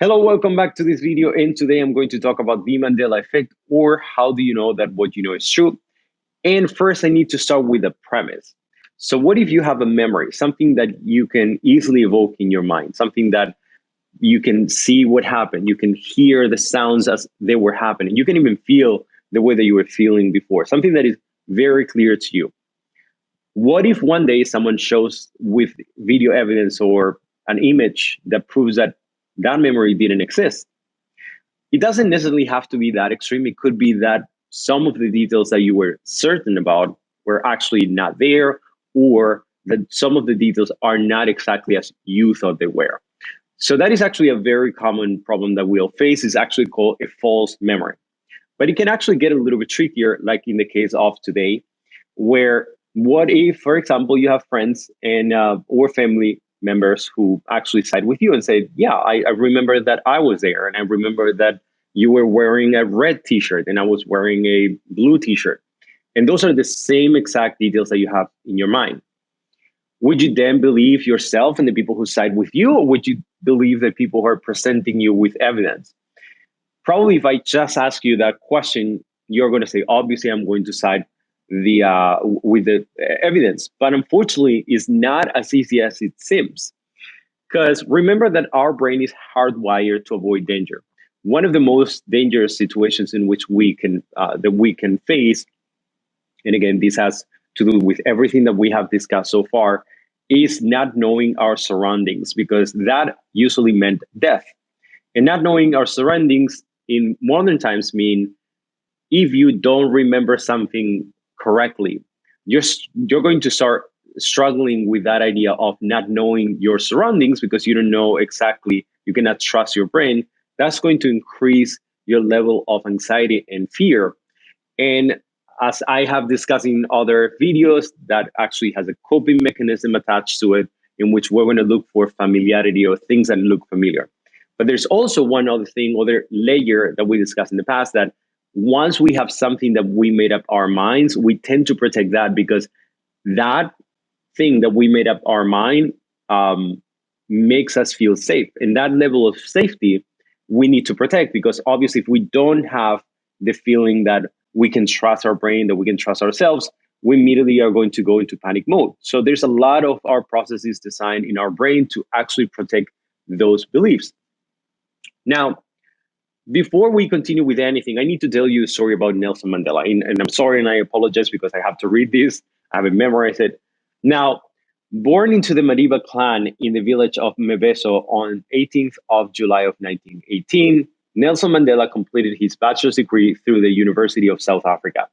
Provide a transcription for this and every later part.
Hello, welcome back to this video. And today I'm going to talk about the Mandela Effect, or how do you know that what you know is true. And first, I need to start with a premise. So, what if you have a memory, something that you can easily evoke in your mind, something that you can see what happened, you can hear the sounds as they were happening, you can even feel the way that you were feeling before, something that is very clear to you. What if one day someone shows with video evidence or an image that proves that that memory didn't exist? It doesn't necessarily have to be that extreme. It could be that some of the details that you were certain about were actually not there, or that some of the details are not exactly as you thought they were. So that is actually a very common problem that we'll face. Is actually called a false memory. But it can actually get a little bit trickier, like in the case of today, where what if, for example, you have friends and or family members who actually side with you and say, yeah, I remember that I was there, and I remember that you were wearing a red t-shirt and I was wearing a blue t-shirt. And those are the same exact details that you have in your mind. Would you then believe yourself and the people who side with you, or would you believe the people who are presenting you with evidence? Probably if I just ask you that question, you're going to say, obviously, I'm going to side the with the evidence. But unfortunately, it's not as easy as it seems. Because remember that our brain is hardwired to avoid danger. One of the most dangerous situations in which we can face, and again, this has to do with everything that we have discussed so far, is not knowing our surroundings, because that usually meant death. And not knowing our surroundings in modern times mean if you don't remember something correctly, you're going to start struggling with that idea of not knowing your surroundings because you don't know exactly, you cannot trust your brain. That's going to increase your level of anxiety and fear. And as I have discussed in other videos, that actually has a coping mechanism attached to it, in which we're going to look for familiarity or things that look familiar. But there's also one other thing, other layer that we discussed in the past, that once we have something that we made up our minds, we tend to protect that, because that thing that we made up our mind makes us feel safe. And that level of safety we need to protect, because obviously, if we don't have the feeling that we can trust our brain, that we can trust ourselves, we immediately are going to go into panic mode. So there's a lot of our processes designed in our brain to actually protect those beliefs. Now, before we continue with anything, I need to tell you a story about Nelson Mandela. And I'm sorry, and I apologize because I have to read this. I haven't memorized it. Now, born into the Mariba clan in the village of Mebeso on 18th of July of 1918, Nelson Mandela completed his bachelor's degree through the University of South Africa.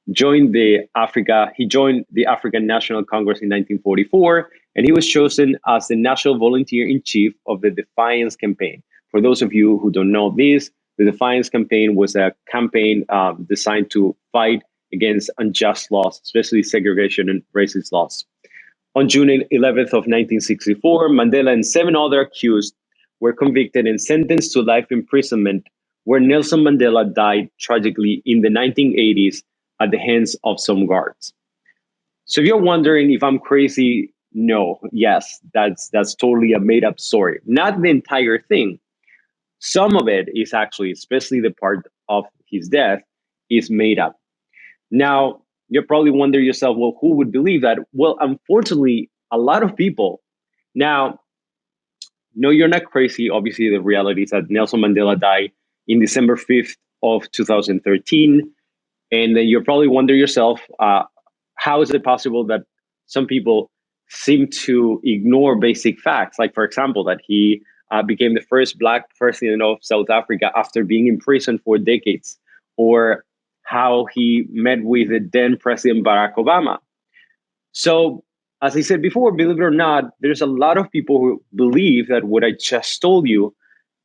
He joined the African National Congress in 1944, and he was chosen as the national volunteer in chief of the Defiance Campaign. For those of you who don't know this, the Defiance Campaign was a campaign designed to fight against unjust laws, especially segregation and racist laws. On June 11th of 1964, Mandela and 7 other accused were convicted and sentenced to life imprisonment, where Nelson Mandela died tragically in the 1980s at the hands of some guards. So if you're wondering if I'm crazy, no, yes, that's totally a made up story. Not the entire thing. Some of it is actually, especially the part of his death, is made up. Now, you're probably wondering yourself, well, who would believe that? Well, unfortunately, a lot of people. Now, no, you're not crazy. Obviously, the reality is that Nelson Mandela died in December 5th of 2013. And then you're probably wondering yourself, how is it possible that some people seem to ignore basic facts? Like, for example, that he became the first Black president of South Africa after being in prison for decades, or how he met with the then President Barack Obama. So, as I said before, believe it or not, there's a lot of people who believe that what I just told you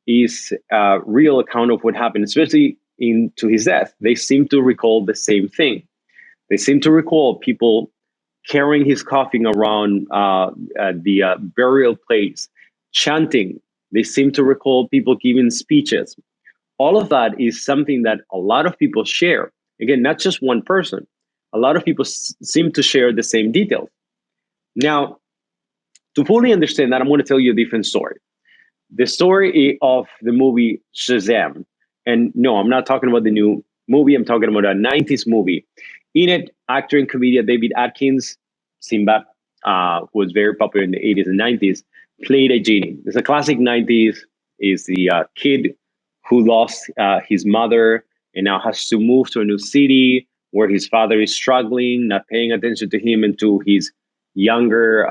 is a real account of what happened, especially into his death. They seem to recall the same thing. They seem to recall people carrying his coffin around the burial place, chanting. They seem to recall people giving speeches. All of that is something that a lot of people share. Again, not just one person. A lot of people seem to share the same details. Now, to fully understand that, I'm going to tell you a different story. The story of the movie Shazam, and no, I'm not talking about the new movie. I'm talking about a '90s movie. In it, actor and comedian David Atkins, Simba, who was very popular in the '80s and '90s, played a genie. It's a classic '90s. Is the kid who lost his mother and now has to move to a new city where his father is struggling, not paying attention to him and to his younger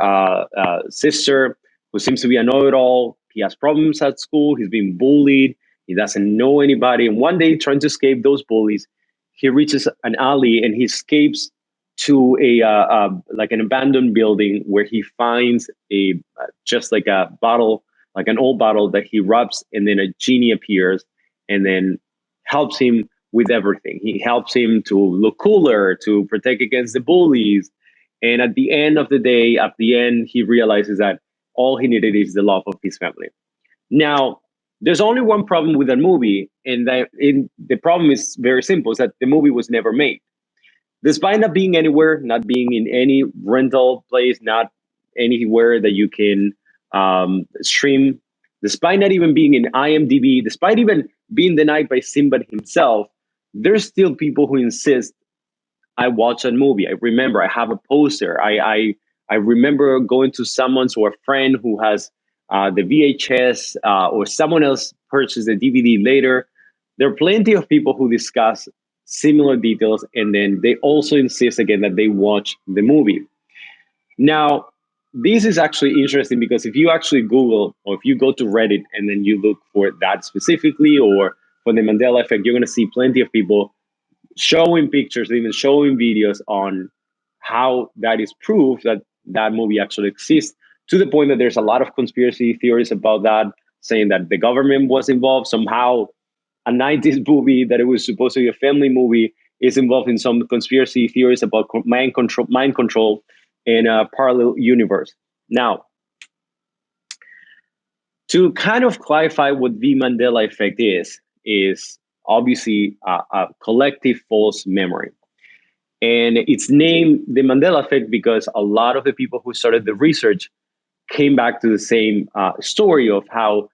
sister, who seems to be a know-it-all. He has problems at school. He's being bullied. He doesn't know anybody. And one day, trying to escape those bullies, he reaches an alley and he escapes to a like an abandoned building where he finds a just like a bottle, like an old bottle that he rubs, and then a genie appears and then helps him with everything. He helps him to look cooler, to protect against the bullies. And at the end of the day, at the end, he realizes that all he needed is the love of his family. Now, there's only one problem with that movie, and the problem is very simple: is that the movie was never made. Despite not being anywhere, not being in any rental place, not anywhere that you can stream, despite not even being in IMDb, despite even being denied by Simba himself, there's still people who insist I watched a movie. I remember I have a poster. I remember going to someone's or a friend who has the VHS or someone else purchased the DVD later. There are plenty of people who discuss similar details, and then they also insist again that they watch the movie. Now, this is actually interesting because if you actually Google or if you go to Reddit and then you look for that specifically or for the Mandela effect, you're going to see plenty of people showing pictures, even showing videos on how that is proof that that movie actually exists, to the point that there's a lot of conspiracy theories about that, saying that the government was involved somehow. A '90s movie that it was supposed to be a family movie is involved in some conspiracy theories about mind control in a parallel universe. Now, to kind of clarify what the Mandela effect is obviously a collective false memory. And it's named the Mandela effect because a lot of the people who started the research came back to the same story of how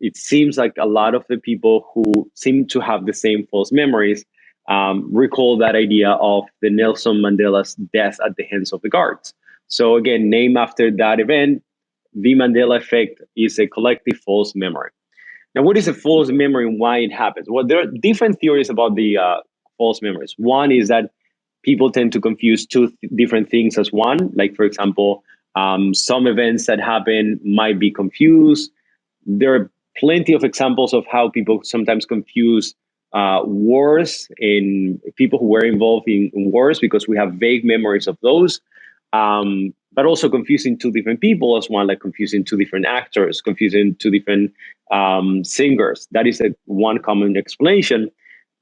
it seems like a lot of the people who seem to have the same false memories recall that idea of the Nelson Mandela's death at the hands of the guards. So again, named after that event, the Mandela effect is a collective false memory. Now, what is a false memory and why it happens? Well, there are different theories about the false memories. One is that people tend to confuse different things as one. Like, for example, some events that happen might be confused. There are plenty of examples of how people sometimes confuse wars and people who were involved in wars because we have vague memories of those. But also confusing two different people as one, like confusing two different actors, confusing two different singers. That is one common explanation.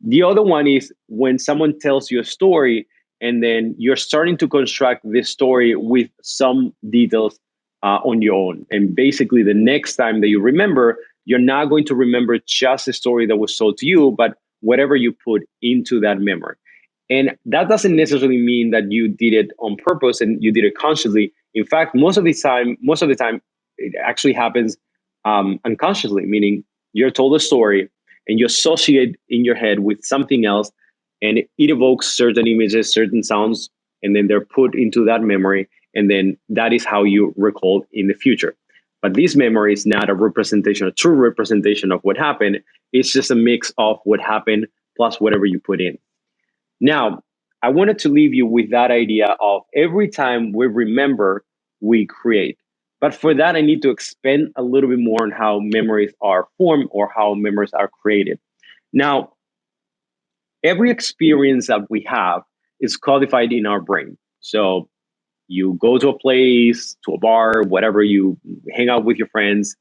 The other one is when someone tells you a story and then you're starting to construct this story with some details on your own. And basically, the next time that you remember, you're not going to remember just the story that was told to you, but whatever you put into that memory. And that doesn't necessarily mean that you did it on purpose and you did it consciously. In fact, most of the time, it actually happens unconsciously, meaning you're told a story and you associate in your head with something else, and it evokes certain images, certain sounds, and then they're put into that memory, and then that is how you recall in the future. But this memory is not a representation, a true representation of what happened. It's just a mix of what happened plus whatever you put in. Now, I wanted to leave you with that idea of every time we remember, we create. But for that, I need to expand a little bit more on how memories are formed or how memories are created. Now, every experience that we have is codified in our brain. So you go to a place, to a bar, whatever, you hang out with your friends,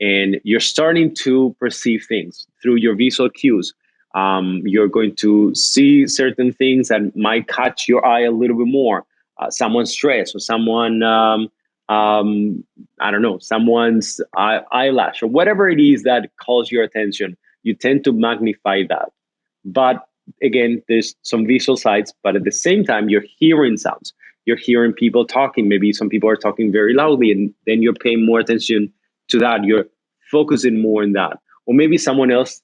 and you're starting to perceive things through your visual cues. You're going to see certain things that might catch your eye a little bit more. Someone's dress, or someone, I don't know, someone's eyelash, or whatever it is that calls your attention. You tend to magnify that. But again, there's some visual sides, but at the same time, you're hearing sounds. You're hearing people talking. Maybe some people are talking very loudly, and then you're paying more attention to that. You're focusing more on that. Or maybe someone else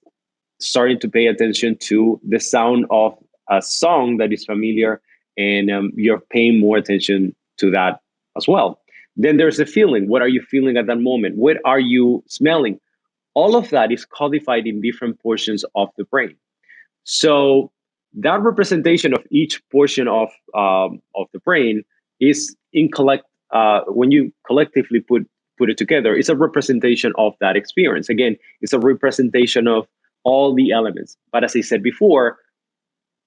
starting to pay attention to the sound of a song that is familiar, and you're paying more attention to that as well. Then there's the feeling. What are you feeling at that moment? What are you smelling? All of that is codified in different portions of the brain. So that representation of each portion of the brain is in collect when you collectively put it together, it's a representation of that experience. Again, it's a representation of all the elements. But as I said before,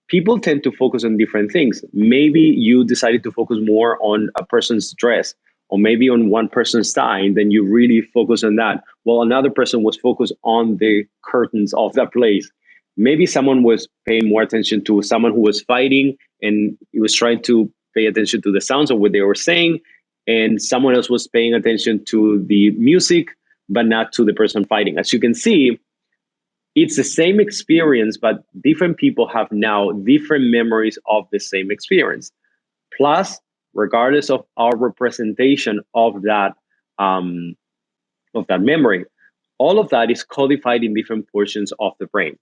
people tend to focus on different things. Maybe you decided to focus more on a person's dress, or maybe on one person's tie, and then you really focus on that. While another person was focused on the curtains of that place. Maybe someone was paying more attention to someone who was fighting, and he was trying to pay attention to the sounds of what they were saying, and someone else was paying attention to the music, but not to the person fighting. As you can see, it's the same experience, but different people have now different memories of the same experience. Plus, regardless of our representation um, of that memory, all of that is codified in different portions of the brain.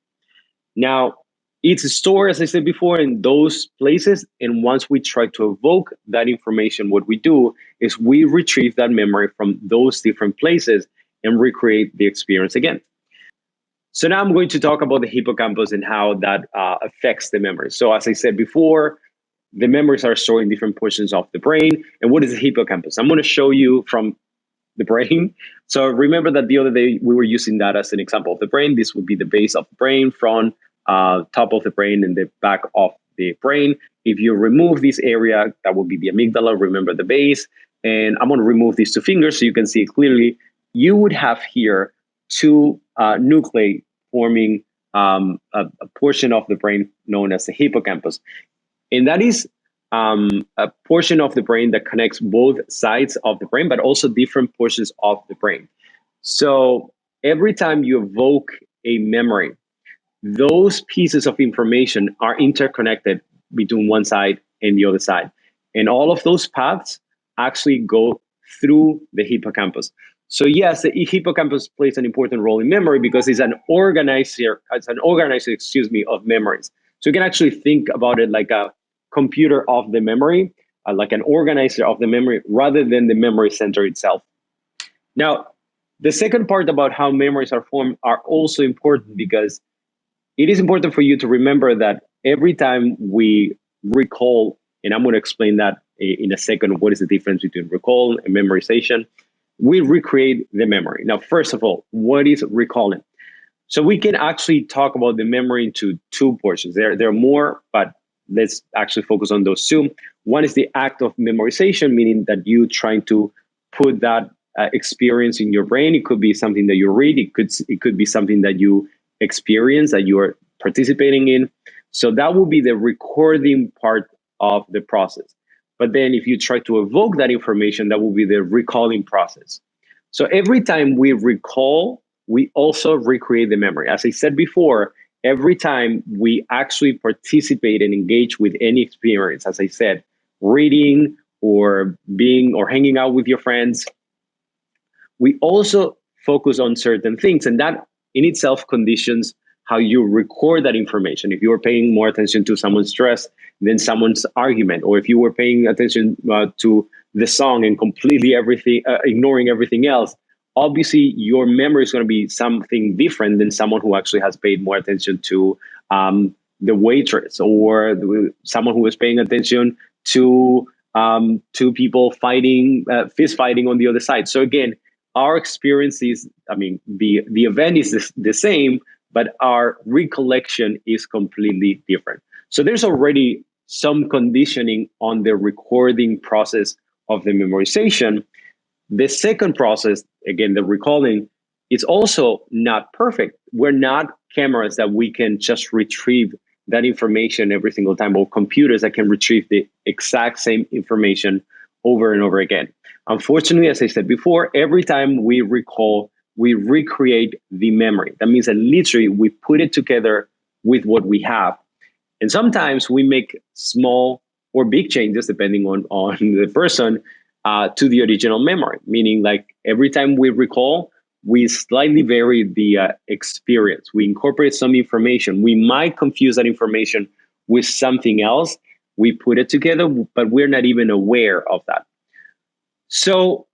Now, it's stored, as I said before, in those places. And once we try to evoke that information, what we do is we retrieve that memory from those different places and recreate the experience again. So now I'm going to talk about the hippocampus and how that affects the memory. So as I said before, the memories are stored in different portions of the brain. And what is the hippocampus? I'm going to show you from the brain. So remember that the other day we were using that as an example of the brain. This would be the base of the brain, front, top of the brain, and the back of the brain. If you remove this area, that will be the amygdala. Remember the base. And I'm going to remove these two fingers so you can see it clearly. You would have here two nuclei forming a portion of the brain known as the hippocampus. And that is a portion of the brain that connects both sides of the brain, but also different portions of the brain. So every time you evoke a memory, those pieces of information are interconnected between one side and the other side. And all of those paths actually go through the hippocampus. So yes, the hippocampus plays an important role in memory because it's an organizer, excuse me, of memories. So you can actually think about it like a computer of the memory, like an organizer of the memory rather than the memory center itself. Now, the second part about how memories are formed are also important because it is important for you to remember that every time we recall, and I'm going to explain that in a second, what is the difference between recall and memorization, we recreate the memory. Now, first of all, what is recalling? So we can actually talk about the memory into two portions. There are more, but let's actually focus on those two. One is the act of memorization, meaning that you trying to put that experience in your brain. It could be something that you read. It could be something that you experience that you are participating in. So that will be the recording part of the process. But then if you try to evoke that information, that will be the recalling process. So every time we recall, we also recreate the memory. As I said before, every time we actually participate and engage with any experience, as I said, reading or being or hanging out with your friends, we also focus on certain things. And that in itself conditions how you record that information. If you are paying more attention to someone's dress than someone's argument, or if you were paying attention to the song and completely ignoring everything else, obviously your memory is going to be something different than someone who actually has paid more attention to the waitress, or someone who was paying attention to people fighting, fist fighting on the other side. So again, our experience is, I mean, the event is the same, but our recollection is completely different. So there's already some conditioning on the recording process of the memorization. The second process, again, the recalling, is also not perfect. We're not cameras that we can just retrieve that information every single time, or computers that can retrieve the exact same information over and over again. Unfortunately, as I said before, every time we recall, we recreate the memory. That means that literally we put it together with what we have. And sometimes we make small or big changes depending on the person to the original memory. Meaning, like every time we recall, we slightly vary the experience. We incorporate some information. We might confuse that information with something else. We put it together, but we're not even aware of that. So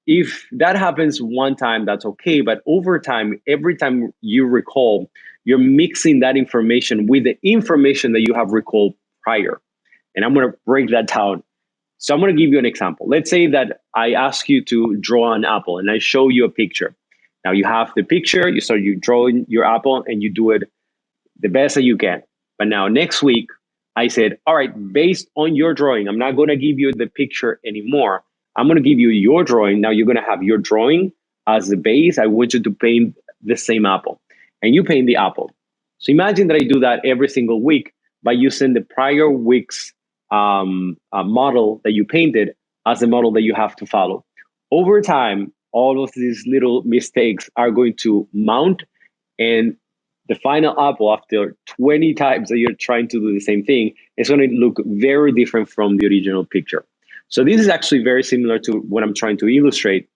if that happens one time, that's okay. But over time, every time you recall, you're mixing that information with the information that you have recalled prior. And I'm going to break that down. So I'm going to give you an example. Let's say that I ask you to draw an apple and I show you a picture. Now you have the picture, you drawing your apple and you do it the best that you can. But now next week, I said, all right, based on your drawing, I'm not going to give you the picture anymore. I'm going to give you your drawing. Now you're going to have your drawing as the base. I want you to paint the same apple and you paint the apple. So imagine that I do that every single week by using the prior week's model that you painted as the model that you have to follow. Over time, all of these little mistakes are going to mount, and the final apple, after 20 times that you're trying to do the same thing, is going to look very different from the original picture. So this is actually very similar to what I'm trying to illustrate.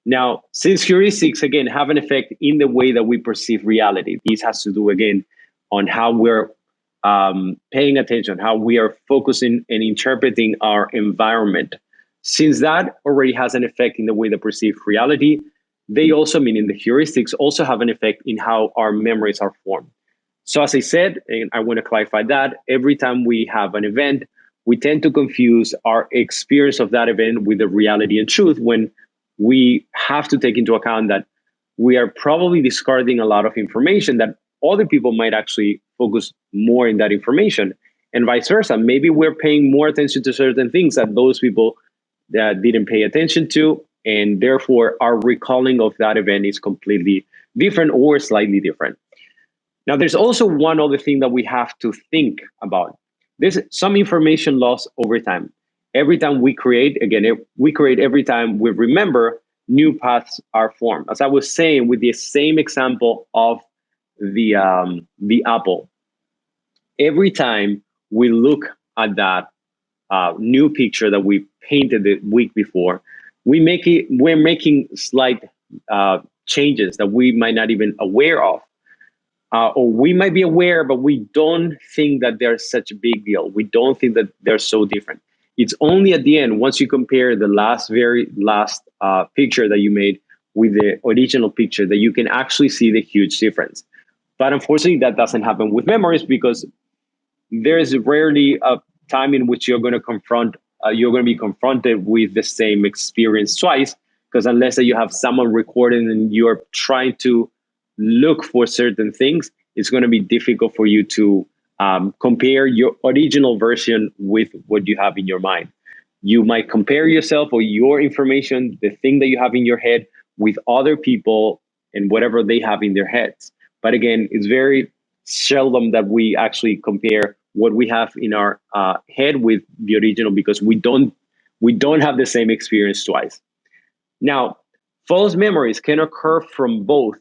Now, since heuristics, again, have an effect in the way that we perceive reality, this has to do, again, on how we're paying attention, how we are focusing and interpreting our environment. Since that already has an effect in the way that perceive reality, they also, meaning the heuristics, also have an effect in how our memories are formed. So as I said, and I want to clarify that, every time we have an event, we tend to confuse our experience of that event with the reality and truth, when we have to take into account that we are probably discarding a lot of information that other people might actually focus more in that information, and vice versa. Maybe we're paying more attention to certain things that those people didn't pay attention to, and therefore our recalling of that event is completely different or slightly different. Now, there's also one other thing that we have to think about. There's some information loss over time. Every time we create, again, we create every time we remember, new paths are formed. As I was saying, with the same example of the apple, every time we look at that new picture that we painted the week before, we're making slight changes that we might not even aware of. Or we might be aware, but we don't think that they're such a big deal. We don't think that they're so different. It's only at the end, once you compare the very last picture that you made with the original picture, that you can actually see the huge difference. But unfortunately, that doesn't happen with memories, because there is rarely a time in which you're going to be confronted with the same experience twice, because unless that you have someone recording and you're trying to look for certain things, it's going to be difficult for you to compare your original version with what you have in your mind. You might compare yourself or your information, the thing that you have in your head, with other people and whatever they have in their heads. But again, it's very seldom that we actually compare what we have in our head with the original, because we don't have the same experience twice. Now, false memories can occur from both.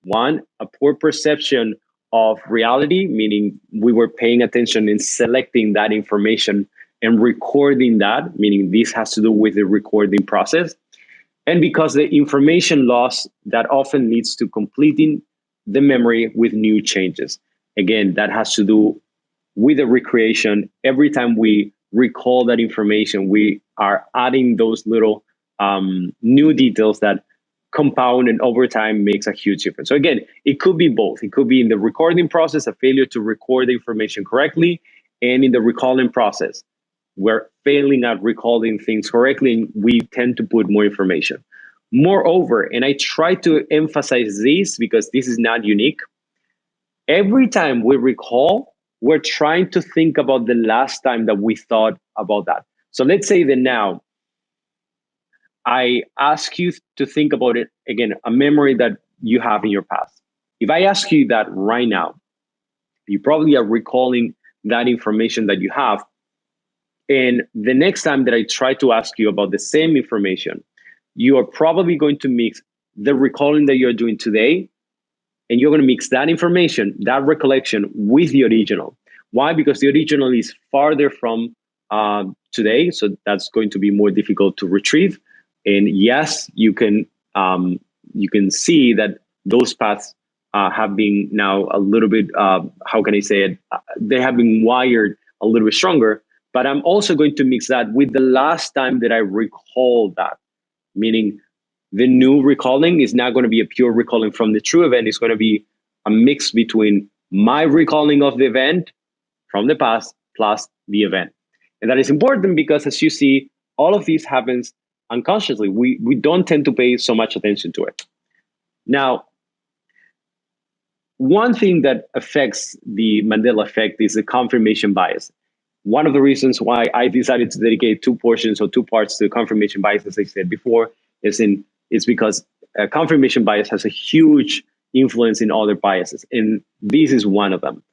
One, a poor perception of reality, meaning we were paying attention in selecting that information and recording that, meaning this has to do with the recording process. And because the information loss that often leads to completing the memory with new changes. Again, that has to do with the recreation. Every time we recall that information, we are adding those little new details that compound and over time makes a huge difference. So again, it could be both. It could be in the recording process, a failure to record the information correctly, and in the recalling process, we're failing at recalling things correctly, and we tend to put more information. Moreover, and I try to emphasize this because this is not unique, every time we recall, we're trying to think about the last time that we thought about that. So let's say that now I ask you to think about it again, a memory that you have in your past. If I ask you that right now, you probably are recalling that information that you have. And the next time that I try to ask you about the same information, you are probably going to mix the recalling that you're doing today, and you're going to mix that information, that recollection, with the original. Why? Because the original is farther from today, so that's going to be more difficult to retrieve. And yes, you can you can see that those paths have been now a little bit, how can I say it? They have been wired a little bit stronger. But I'm also going to mix that with the last time that I recall that, meaning the new recalling is not going to be a pure recalling from the true event. It's going to be a mix between my recalling of the event from the past plus the event. And that is important because, as you see, all of this happens unconsciously. We don't tend to pay so much attention to it. Now, one thing that affects the Mandela effect is the confirmation bias. One of the reasons why I decided to dedicate two portions or two parts to confirmation bias, as I said before, is because confirmation bias has a huge influence in other biases, and this is one of them.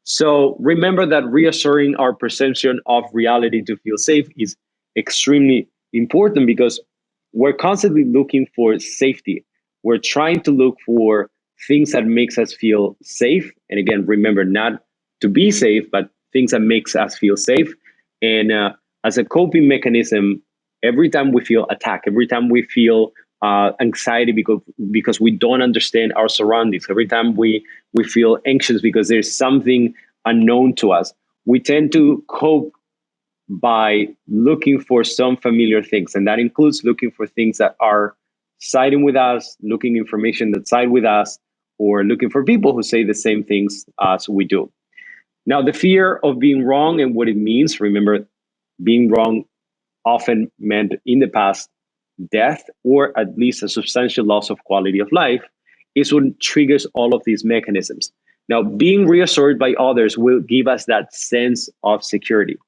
So remember that reassuring our perception of reality to feel safe is extremely important because we're constantly looking for safety. We're trying to look for things that makes us feel safe. And again, remember not to be safe, but things that makes us feel safe. And as a coping mechanism, every time we feel attacked, every time we feel anxiety because we don't understand our surroundings, every time we feel anxious because there's something unknown to us, we tend to cope by looking for some familiar things. And that includes looking for things that are siding with us, looking information that side with us, or looking for people who say the same things as we do. Now, the fear of being wrong and what it means, remember, being wrong often meant in the past death or at least a substantial loss of quality of life, is what triggers all of these mechanisms. Now, being reassured by others will give us that sense of security.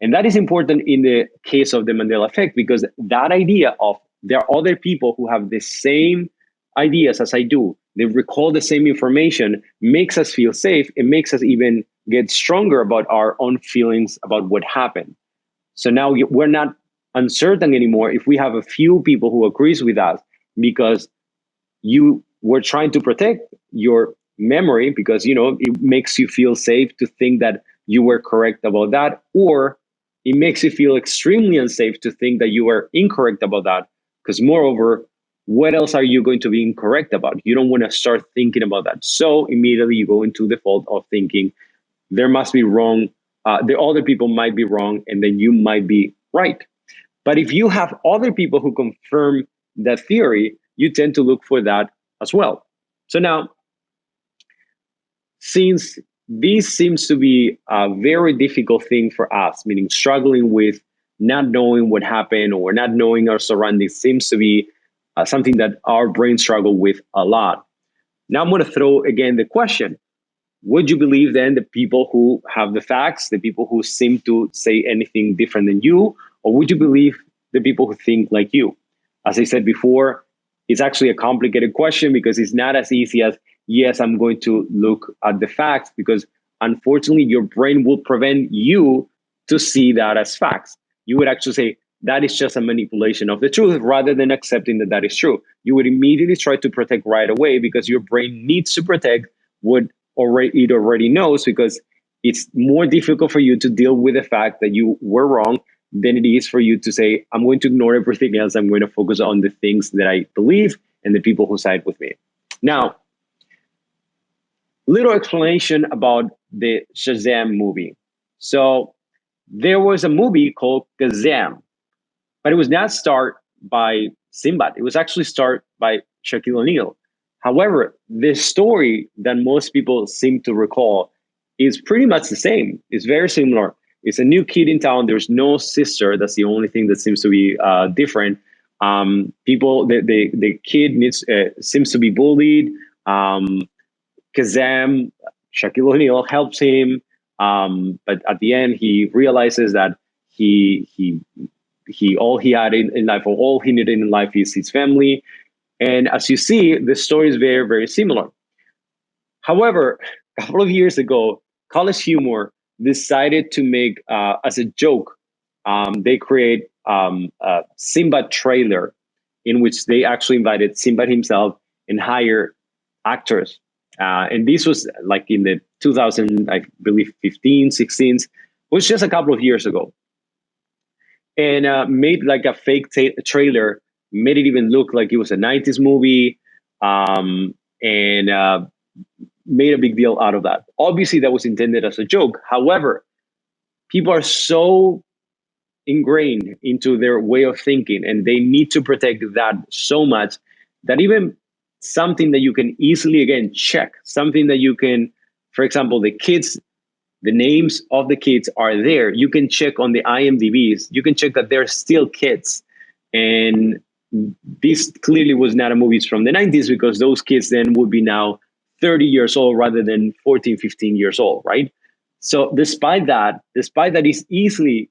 And that is important in the case of the Mandela effect because that idea of there are other people who have the same ideas as I do, they recall the same information, makes us feel safe. It makes us even get stronger about our own feelings about what happened. So now we're not uncertain anymore if we have a few people who agrees with us because you were trying to protect your memory because it makes you feel safe to think that you were correct about that, or it makes you feel extremely unsafe to think that you were incorrect about that because moreover, what else are you going to be incorrect about? You don't want to start thinking about that, so immediately you go into the fault of thinking there must be wrong, the other people might be wrong, and then you might be right. But if you have other people who confirm that theory, you tend to look for that as well. So now, since this seems to be a very difficult thing for us, meaning struggling with not knowing what happened or not knowing our surroundings seems to be something that our brain struggle with a lot. Now I'm going to throw again the question. Would you believe then the people who have the facts, the people who seem to say anything different than you, or would you believe the people who think like you? As I said before, it's actually a complicated question because it's not as easy as, yes, I'm going to look at the facts, because unfortunately your brain will prevent you to see that as facts. You would actually say, that is just a manipulation of the truth rather than accepting that that is true. You would immediately try to protect right away because your brain needs to protect what it already knows, because it's more difficult for you to deal with the fact that you were wrong than it is for you to say, I'm going to ignore everything else. I'm going to focus on the things that I believe and the people who side with me. Now, little explanation about the Shazam movie. So there was a movie called Kazam, but it was not starred by Sinbad. It was actually starred by Shaquille O'Neal. However, the story that most people seem to recall is pretty much the same. It's very similar. It's a new kid in town. There's no sister. That's the only thing that seems to be different. The kid seems to be bullied. Kazam, Shaquille O'Neal helps him, but at the end he realizes that he all he had in life, or all he needed in life, is his family. And as you see, the story is very, very similar. However, a couple of years ago, College Humor decided to make, as a joke, they create a Simba trailer in which they actually invited Simba himself and hire actors. And this was like in the 2000, I believe, 15, 16, was just a couple of years ago. And made like a fake trailer made it even look like it was a 90s movie, and made a big deal out of that. Obviously, that was intended as a joke. However, people are so ingrained into their way of thinking and they need to protect that so much that even something that you can easily, again, check, something that you can, for example, the names of the kids are there. You can check on the IMDb's. You can check that they're still kids. And this clearly was not a movie from the 90s, because those kids then would be now 30 years old rather than 14, 15 years old, right? So despite that is easily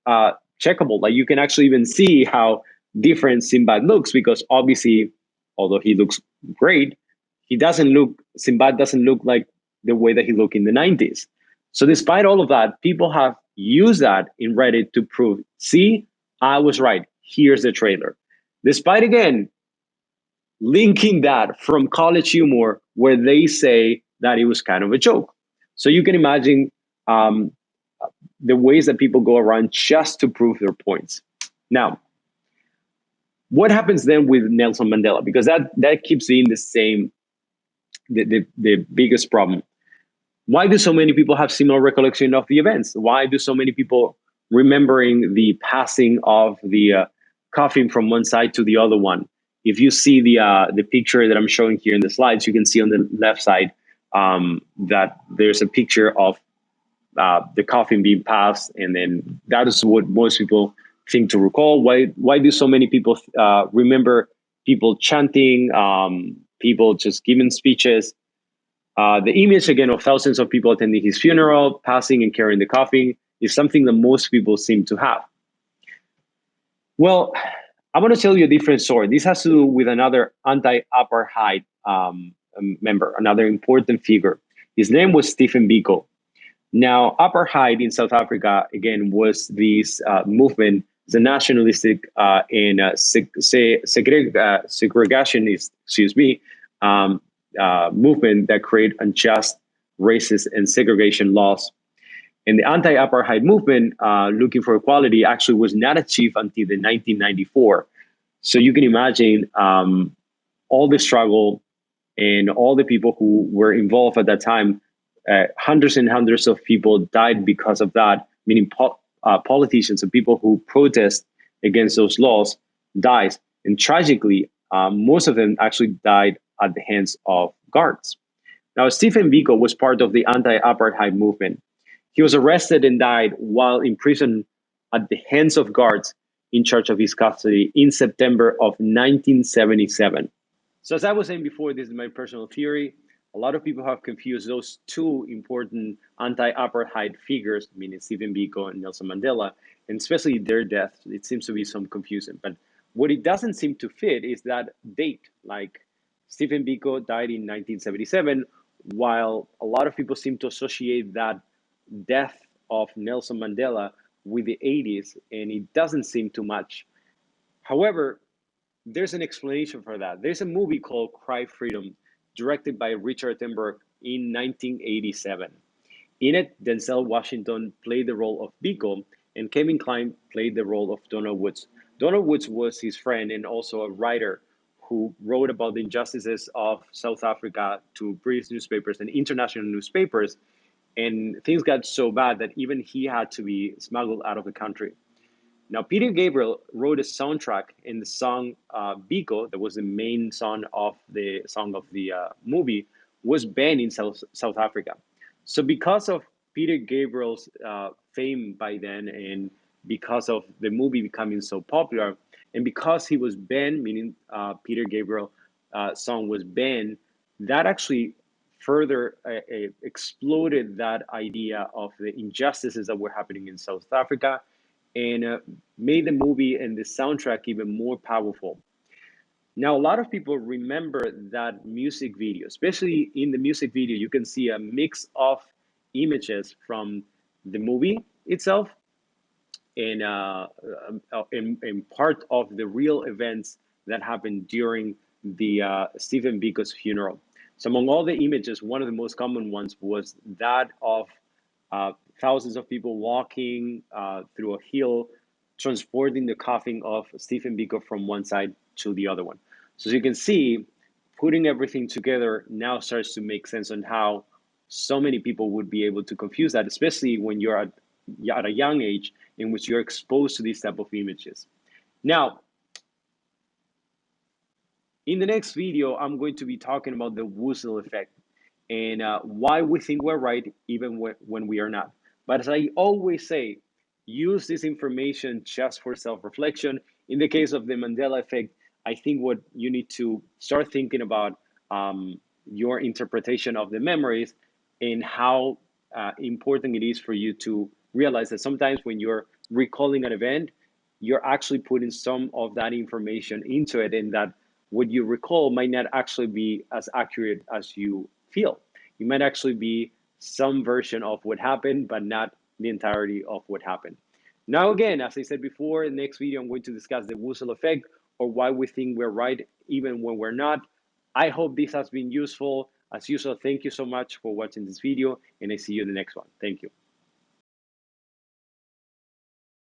checkable. Like, you can actually even see how different Sinbad looks, because obviously, although he looks great, Sinbad doesn't look like the way that he looked in the 90s. So despite all of that, people have used that in Reddit to prove, see, I was right. Here's the trailer. Despite, again, linking that from College Humor, where they say that it was kind of a joke. So you can imagine um, the ways that people go around just to prove their points. Now, what happens then with Nelson Mandela? Because that keeps being the biggest problem. Why do so many people have similar recollection of the events? Why do so many people remembering the passing of the coffin from one side to the other one? If you see the picture that I'm showing here in the slides, you can see on the left side that there's a picture of the coffin being passed, and then that is what most people think to recall. Why do so many people remember people chanting, people just giving speeches? The image again of thousands of people attending his funeral, passing and carrying the coffin, is something that most people seem to have. Well, I want to tell you a different story. This has to do with another anti-apartheid member, another important figure. His name was Stephen Biko. Now, apartheid in South Africa, again, was this movement, the nationalistic and segregationist, excuse me, movement that created unjust, racist, and segregation laws. And the anti-apartheid movement, looking for equality, actually was not achieved until the 1994. So you can imagine all the struggle and all the people who were involved at that time. Hundreds and hundreds of people died because of that, meaning politicians and people who protest against those laws died. And tragically, most of them actually died at the hands of guards. Now, Stephen Biko was part of the anti-apartheid movement. He was arrested and died while in prison at the hands of guards in charge of his custody in September of 1977. So, as I was saying before, this is my personal theory. A lot of people have confused those two important anti-apartheid figures, meaning Stephen Biko and Nelson Mandela, and especially their death. It seems to be some confusion. But what it doesn't seem to fit is that date. Like, Stephen Biko died in 1977, while a lot of people seem to associate that death of Nelson Mandela with the 80s, and it doesn't seem too much. However, there's an explanation for that. There's a movie called Cry Freedom, directed by Richard Attenborough in 1987. In it, Denzel Washington played the role of Biko, and Kevin Kline played the role of Donald Woods. Donald Woods was his friend and also a writer who wrote about the injustices of South Africa to British newspapers and international newspapers. And things got so bad that even he had to be smuggled out of the country. Now, Peter Gabriel wrote a soundtrack in the song Biko, that was the main song of the movie, was banned in South Africa. So, because of Peter Gabriel's fame by then, and because of the movie becoming so popular, and because he was banned, meaning Peter Gabriel song was banned, that actually further exploded that idea of the injustices that were happening in South Africa, and made the movie and the soundtrack even more powerful. Now, a lot of people remember that music video, especially in the music video, you can see a mix of images from the movie itself and, and part of the real events that happened during the Stephen Biko's funeral. So, among all the images, one of the most common ones was that of thousands of people walking through a hill transporting the coughing of Stephen Biko from one side to the other one. So as you can see, putting everything together now starts to make sense on how so many people would be able to confuse that, especially when you're at a young age in which you're exposed to these type of images. Now, in the next video, I'm going to be talking about the Wuzel effect and why we think we're right even when we are not. But as I always say, use this information just for self-reflection. In the case of the Mandela effect, I think what you need to start thinking about your interpretation of the memories and how important it is for you to realize that sometimes when you're recalling an event, you're actually putting some of that information into it, and that what you recall might not actually be as accurate as you feel. It might actually be some version of what happened, but not the entirety of what happened. Now, again, as I said before, in the next video, I'm going to discuss the Wussel effect, or why we think we're right even when we're not. I hope this has been useful. As usual, thank you so much for watching this video, and I see you in the next one. Thank you.